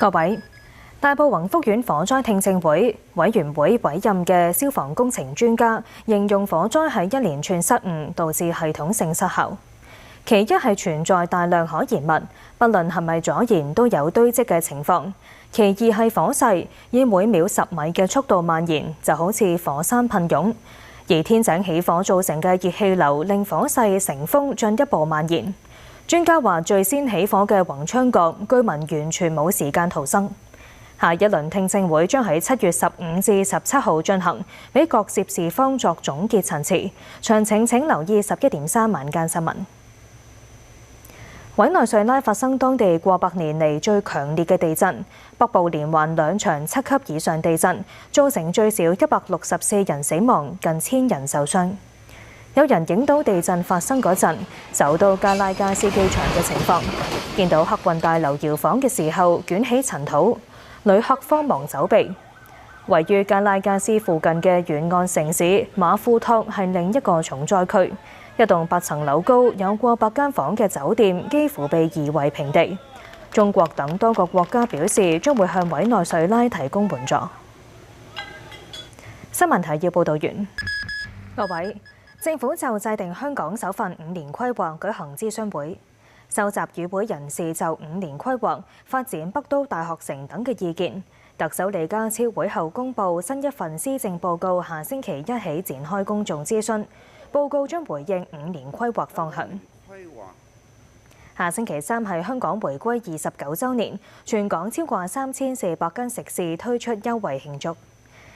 各位，大埔宏福苑火災聽證會委員會委任嘅消防工程專家形容火災係一連串失誤導致系統性失效。其一係存在大量可燃物，不論係咪阻燃都有堆積嘅情況；其二係火勢以每秒10米嘅速度蔓延，就好似火山噴湧；而天井起火造成嘅熱氣流令火勢乘風進一步蔓延。專家話，最先起火嘅宏昌閣居民完全冇時間逃生。下一輪聽證會將喺7月15至17號進行，俾各涉事方作總結陳詞。詳情請留意11點3晚間新聞。委內瑞拉發生當地過百年嚟最強烈嘅地震，北部連環2場7級以上地震，造成最少164人死亡，近1000人受傷。有人影到地震發生嗰陣，走到加拉加斯機場嘅情況，見到客運大樓搖晃嘅時候捲起塵土，旅客慌忙走避。位於加拉加斯附近嘅沿岸城市馬庫托係另一個重災區，一棟8層樓高、有過百間房嘅酒店幾乎被夷為平地。中國等多個國家表示將會向委內瑞拉提供援助。新聞提要報導完，各位。政府就制定香港首份5年規劃舉行諮詢會，收集與會人士就5年規劃、發展北都大學城等嘅意見。特首李家超會後公布新一份施政報告，下星期1起展開公眾諮詢，報告將回應5年規劃方向。下星期3係香港回歸29週年，全港超過3400間食肆推出優惠慶祝。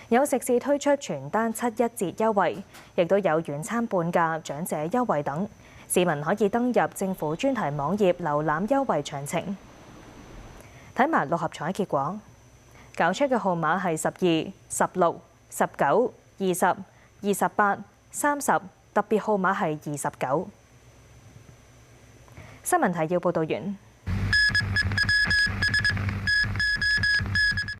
有食肆推出全單7·1折優惠，亦都有遠餐半價、長者優惠等。市民可以登入政府專題網頁瀏覽優惠詳情。睇埋6合彩結果，攪出嘅號碼係12、16、19、20、28、30，特別號碼係29。新聞提要報導完。